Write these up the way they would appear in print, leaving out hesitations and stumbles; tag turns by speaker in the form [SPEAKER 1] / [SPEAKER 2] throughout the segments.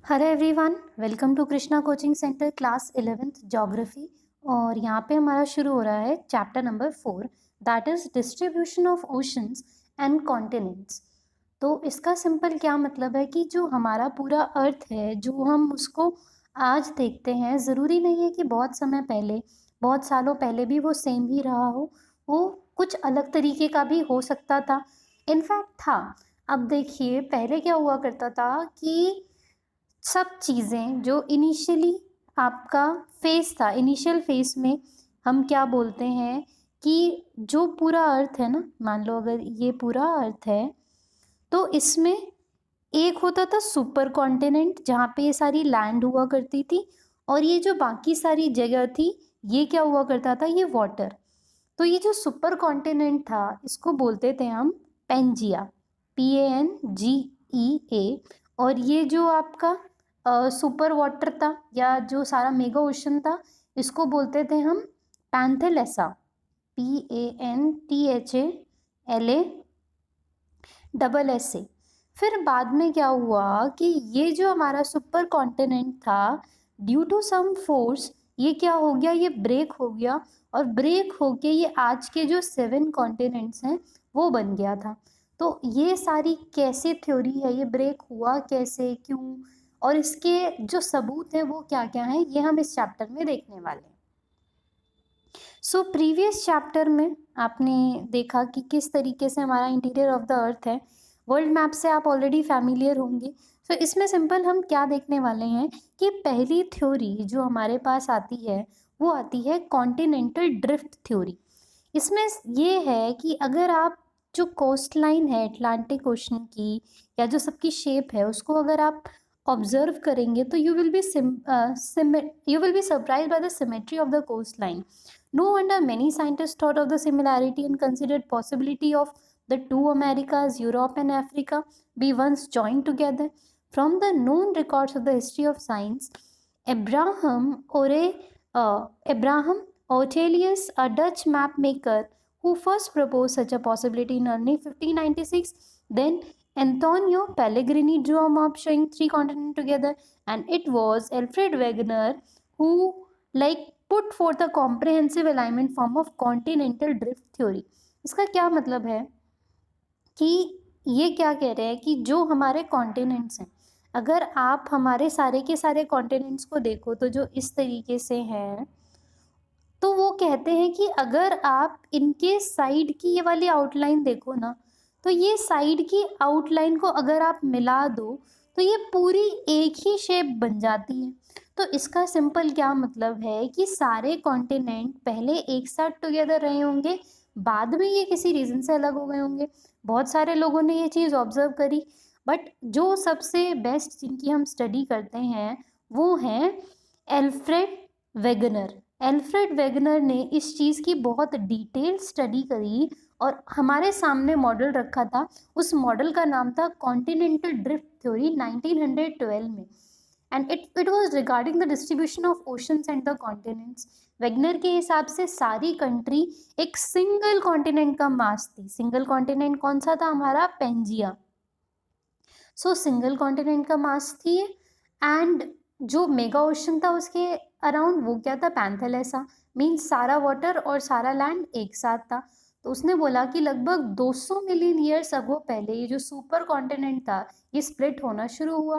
[SPEAKER 1] Hello everyone, welcome to Krishna coaching centre class 11th geography. और यहाँ पे हमारा शुरू हो रहा है chapter number 4, that is distribution of oceans and continents. तो इसका सिंपल क्या मतलब है कि जो हमारा पूरा अर्थ है, जो हम उसको आज देखते हैं, ज़रूरी नहीं है कि बहुत समय पहले, बहुत सालों पहले भी वो सेम ही रहा हो। वो कुछ अलग तरीके का भी हो सकता था, इनफैक्ट था। अब देखिए, पहले क्या हुआ करता था कि सब चीज़ें जो इनिशियली आपका फेस था, इनिशियल फेस में हम क्या बोलते हैं कि जो पूरा अर्थ है ना, मान लो अगर ये पूरा अर्थ है तो इसमें एक होता था सुपर कॉन्टिनेंट जहाँ पे ये सारी लैंड हुआ करती थी, और ये जो बाकी सारी जगह थी ये क्या हुआ करता था, ये वाटर। तो ये जो सुपर कॉन्टिनेंट था इसको बोलते थे हम पेंजिया, PANGEA। और ये जो आपका सुपर वाटर था या जो सारा मेगा ओशन था इसको बोलते थे हम पैंथेलेसा, PANTHALASA। फिर बाद में क्या हुआ कि ये जो हमारा सुपर कॉन्टिनेंट था, ड्यू टू सम फोर्स ये क्या हो गया, ये ब्रेक हो गया। और ब्रेक होके ये आज के जो 7 कॉन्टिनेंट्स हैं वो बन गया था। तो ये सारी कैसे थ्योरी है, ये ब्रेक हुआ कैसे, क्यों, और इसके जो सबूत हैं वो क्या क्या हैं, ये हम इस चैप्टर में देखने वाले हैं। सो प्रीवियस चैप्टर में आपने देखा कि किस तरीके से हमारा इंटीरियर ऑफ द अर्थ है। वर्ल्ड मैप से आप ऑलरेडी फैमिलियर होंगे। सो इसमें सिंपल हम क्या देखने वाले हैं कि पहली थ्योरी जो हमारे पास आती है वो आती है कॉन्टिनेंटल ड्रिफ्ट थ्योरी। इसमें ये है कि अगर आप जो कोस्ट लाइन है अटलांटिक ओशन की, या जो सबकी शेप है उसको अगर आप ऑब्जर्व करेंगे तो you will be surprise by the symmetry of the coast line. No wonder many scientists thought of the similarity and considered possibility of the two Americas, Europe and Africa, be once joined together. From the known records of the history of science, Abraham Abraham Ortelius, a Dutch map maker who first proposed such a possibility in early 1596, then Antonio Pellegrini drew a map showing 3 continents together, and it was Alfred Wegener who put forth a comprehensive alignment form of continental drift theory। इसका क्या मतलब है कि ये क्या कह रहे हैं कि जो हमारे कॉन्टिनेंट्स हैं, अगर आप हमारे सारे के सारे कॉन्टिनेंट्स को देखो तो जो इस तरीके से हैं, तो वो कहते हैं कि अगर आप इनके साइड की ये वाली आउटलाइन देखो ना, तो ये साइड की आउटलाइन को अगर आप मिला दो तो ये पूरी एक ही शेप बन जाती है। तो इसका सिंपल क्या मतलब है कि सारे कॉन्टिनेंट पहले एक साथ टुगेदर रहे होंगे, बाद में ये किसी रीज़न से अलग हो गए होंगे। बहुत सारे लोगों ने ये चीज़ ऑब्जर्व करी, बट जो सबसे बेस्ट जिनकी हम स्टडी करते हैं वो हैं एल्फ्रेड वेगनर। एल्फ्रेड वेगनर ने इस चीज़ की बहुत डिटेल स्टडी करी और हमारे सामने मॉडल रखा था। उस मॉडल का नाम था कॉन्टिनेंटल ड्रिफ्ट थ्योरी 1912 में, and it was regarding the distribution of oceans and the continents. Wegener के हिसाब से सारी कंट्री एक सिंगल कॉन्टिनेंट का मास थी। सिंगल कॉन्टिनेंट कौन सा था, हमारा पेंजिया। सो सिंगल कॉन्टिनेंट का मास थी, एंड जो मेगा ओशन था उसके अराउंड वो क्या था, पैंथेलेसा, मीन्स सारा वाटर और सारा लैंड एक साथ था। तो उसने बोला कि लगभग 200 मिलियन ईयर्स अगो पहले ये जो सुपर कॉन्टिनेंट था ये स्प्लिट होना शुरू हुआ।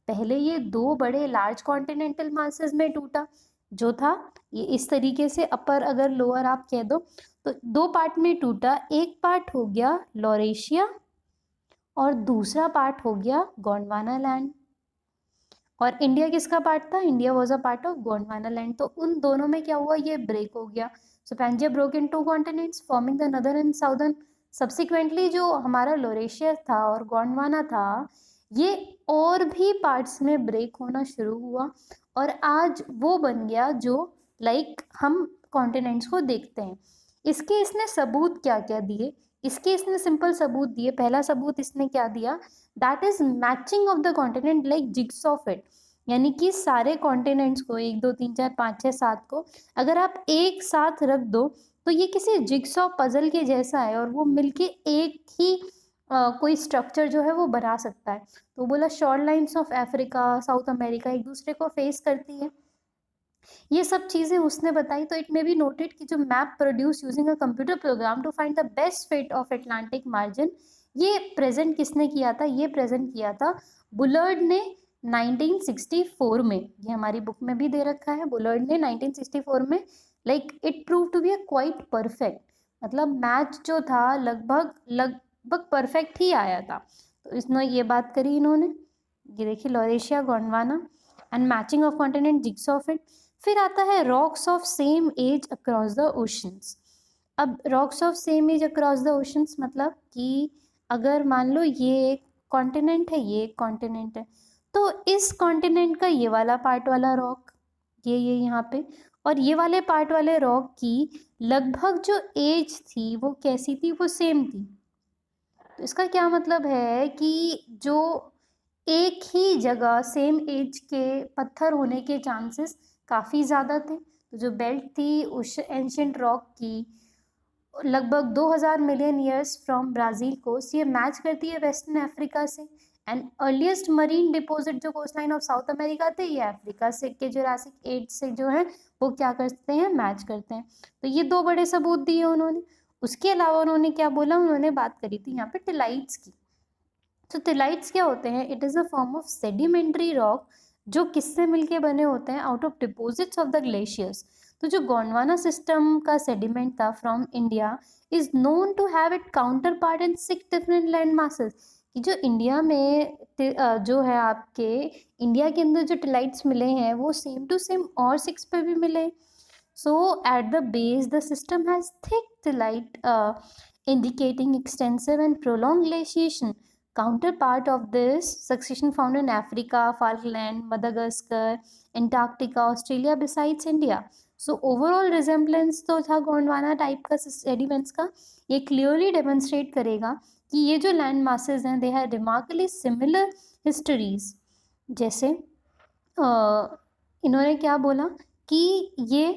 [SPEAKER 1] पहले ये 2 बड़े लार्ज कॉन्टिनेंटल मासेस में टूटा, जो था ये इस तरीके से, अपर अगर लोअर आप कह दो, तो 2 पार्ट में टूटा। एक पार्ट हो गया लॉरेशिया और दूसरा पार्ट हो गया गोंडवाना लैंड। और इंडिया किसका पार्ट था, India was a part of Gondwana land. तो उन दोनों में क्या हुआ, ये ब्रेक हो गया। So Pangaea broke in 2 continents forming the northern and southern. Subsequently जो हमारा लोरेशिया था और गोंडवाना था ये और भी पार्ट्स में ब्रेक होना शुरू हुआ, और आज वो बन गया जो हम कॉन्टिनेंट्स को देखते हैं। इसके इसने सबूत क्या क्या दिए, इसके इसने सिंपल सबूत दिए। पहला सबूत इसने क्या दिया, that is matching of the continent like jigs of it. यानी कि सारे कॉन्टिनेंट्स को 1 2 3 4 5 6 7 को अगर आप एक साथ रख दो तो ये किसी जिग्सॉ पजल के जैसा है, और वो मिलके एक ही कोई स्ट्रक्चर जो है वो बना सकता है। तो बोला शोर lines of Africa, south America एक दूसरे को फेस करती है। ये सब चीज़ें उसने बताई। तो इट मे बी नोटेड कि जो map produce using a computer program to find the best fit of Atlantic margin, ये प्रेजेंट किसने किया था? ये प्रेजेंट किया था बुलर्ड ने 1964 में। ये हमारी बुक में भी दे रखा है, बुलर्ड ने 1964 में। Like it prove to be a quite perfect, मतलब मैच जो था लगभग लगभग परफेक्ट ही आया था। तो इसने ये बात करी इन्होंने। ये देखिए Laurasia, Gondwana and matching of continent, jigsaw fit. फिर आता है rocks of same age across the oceans. अब rocks of same age across the oceans मतलब कि अगर मान लो ये एक कॉन्टिनेंट है, ये एक कॉन्टिनेंट है, तो इस कॉन्टिनेंट का ये वाला पार्ट वाला रॉक, ये यहाँ पे, और ये वाले पार्ट वाले रॉक की लगभग जो एज थी वो कैसी थी? वो सेम थी। तो इसका क्या मतलब है कि जो एक ही जगह सेम एज के पत्थर होने के चांसेस काफ़ी ज़्यादा थे। तो जो बेल्ट थी उस एंशियंट रॉक की लगभग 2000 million years from Brazil coast, ये मैच करती है वेस्टर्न अफ्रीका से। एंड अर्लीस्ट मरीन डिपॉजिट जो coast line of South America थे, ये अफ्रीका से के जुरासिक एज से जो है वो क्या करते हैं? मैच करते हैं। तो ये दो बड़े सबूत दिए उन्होंने। उसके अलावा उन्होंने क्या बोला? उन्होंने बात करी थी यहाँ पे टिलाइट्स की। तो टिलाइट्स क्या होते हैं? It is a form of sedimentary rock जो किससे मिलके बने होते हैं? Out of deposits of the glaciers. तो जो गोंडवाना सिस्टम का सेडिमेंट था from India is known to have it counterpart in 6 different land masses. कि जो इंडिया में जो है आपके इंडिया के अंदर जो टिलाइट्स मिले हैं वो सेम टू सेम और 6 पे भी मिले। So at the base, the system has thick tillite, indicating extensive and prolonged glaciation. Counterpart of this succession found in Africa, Falkland, Madagascar, Antarctica, Australia besides India. So overall resemblance तो था Gondwana type का sediments का। ये clearly demonstrate करेगा कि ये जो land masses हैं दे हैव रिमार्कबली सिमिलर हिस्टरीज। जैसे इन्होंने क्या बोला कि ये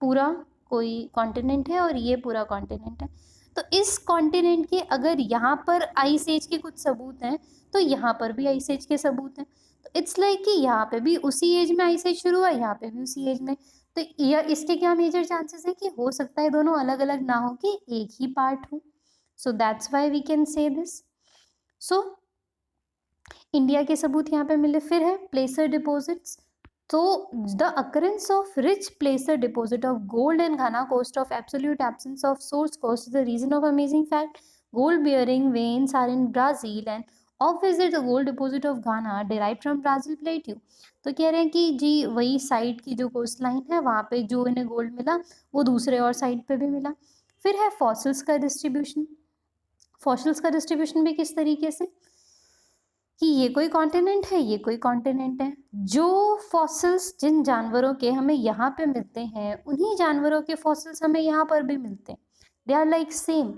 [SPEAKER 1] पूरा कोई कॉन्टिनेंट है और ये पूरा कॉन्टिनेंट है। तो इस कॉन्टिनेंट के अगर यहाँ पर आइस एज के कुछ सबूत हैं तो यहाँ पर भी आइस एज के सबूत हैं। तो इट्स लाइक कि यहाँ पे भी उसी एज में आइस एज शुरू हुआ, यहाँ पे भी उसी एज में। तो यह इसके क्या मेजर चांसेस है कि हो सकता है दोनों अलग अलग ना हो कि एक ही पार्ट हो। So that's why we can say this. So India के सबूत यहाँ पे मिले। फिर है प्लेसर डिपॉजिट्स। तो the occurrence of rich placer deposit of gold in Ghana coast of absolute absence of source coast is the reason of amazing fact. Gold bearing veins are in Brazil and obviously the gold deposit of Ghana derived from Brazil plateau. तो कह रहे हैं कि जी वही side की जो coast line है वहाँ पे जो इन्हें गोल्ड मिला वो दूसरे और साइड पे भी मिला। फिर है फॉसिल्स का डिस्ट्रीब्यूशन। फॉसिल्स का डिस्ट्रीब्यूशन भी किस तरीके से कि ये कोई कॉन्टिनेंट है, ये कोई कॉन्टिनेंट है। जो फॉसिल्स जिन जानवरों के हमें यहाँ पे मिलते हैं उन्हीं जानवरों के फॉसिल्स हमें यहाँ पर भी मिलते हैं। They are like same.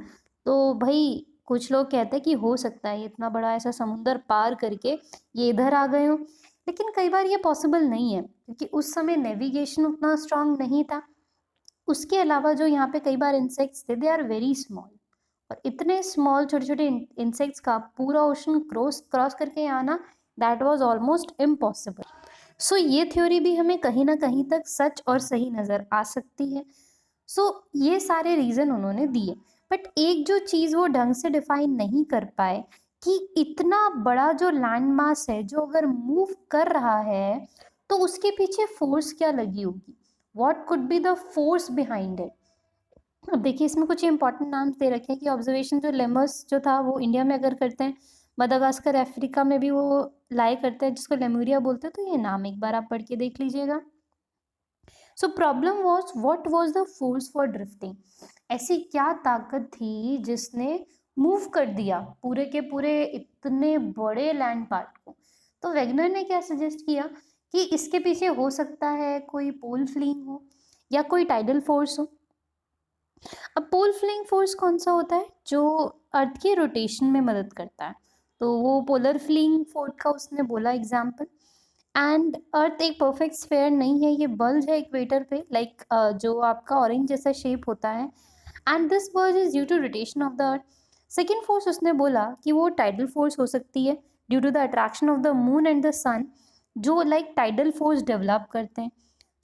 [SPEAKER 1] तो भाई कुछ लोग कहते हैं कि हो सकता है इतना बड़ा ऐसा समुंदर पार करके ये इधर आ गए हो, लेकिन कई बार ये पॉसिबल नहीं है क्योंकि उस समय नेविगेशन उतना स्ट्रांग नहीं था। उसके अलावा जो यहाँ पे कई बार इंसेक्ट्स थे दे आर वेरी स्मॉल, और इतने स्मॉल छोटे छोटे इंसेक्ट्स का पूरा ओशन क्रॉस क्रॉस करके आना दैट वाज ऑलमोस्ट इम्पॉसिबल। सो ये थ्योरी भी हमें कहीं ना कहीं तक सच और सही नज़र आ सकती है। सो ये सारे रीज़न उन्होंने दिए, बट एक जो चीज़ वो ढंग से डिफाइन नहीं कर पाए कि इतना बड़ा जो लैंड मास है जो अगर मूव कर रहा है तो उसके पीछे फोर्स क्या लगी होगी, what could be the force behind it. अब देखिए इसमें कुछ इंपॉर्टेंट नाम दे रखे हैं कि ऑब्जर्वेशन जो लेमर्स जो था वो इंडिया में अगर करते हैं, मदागास्कर अफ्रीका में भी वो लाई करते हैं जिसको लेमुरिया बोलते हैं। तो ये नाम एक बार आप पढ़ के देख लीजिएगा। So problem was what was the force for drifting. ऐसी क्या ताकत थी जिसने मूव कर दिया पूरे के पूरे इतने बड़े लैंड पार्ट को। तो वेगनर ने क्या सजेस्ट किया कि इसके पीछे हो सकता है कोई पोल फ्लिंग हो या कोई टाइडल फोर्स हो। अब पोल फ्लिंग फोर्स कौन सा होता है? जो अर्थ के रोटेशन में मदद करता है। तो वो पोलर फ्लिंग फोर्स का उसने बोला एग्जाम्पल। एंड अर्थ एक परफेक्ट स्फेयर नहीं है, ये बल्ज है इक्वेटर पे, लाइक जो आपका ऑरेंज जैसा शेप होता है। And this bulge is due to rotation of the earth. Second force उसने बोला कि वो टाइडल फोर्स हो सकती है due to the attraction of the moon and the sun, जो लाइक टाइडल फोर्स डेवलप करते हैं।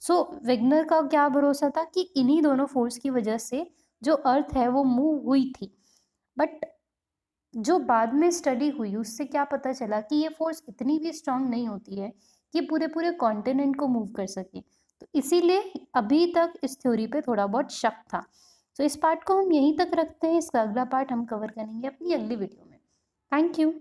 [SPEAKER 1] सो वेगनर का क्या भरोसा था कि इन्हीं दोनों फोर्स की वजह से जो अर्थ है वो मूव हुई थी। बट जो बाद में स्टडी हुई उससे क्या पता चला कि ये फोर्स इतनी भी स्ट्रांग नहीं होती है कि पूरे पूरे कॉन्टिनेंट को मूव कर सके। तो इसीलिए अभी तक इस थ्योरी पे थोड़ा बहुत शक था। तो इस पार्ट को हम यहीं तक रखते हैं, इसका अगला पार्ट हम कवर करेंगे अपनी अगली वीडियो में। Thank you.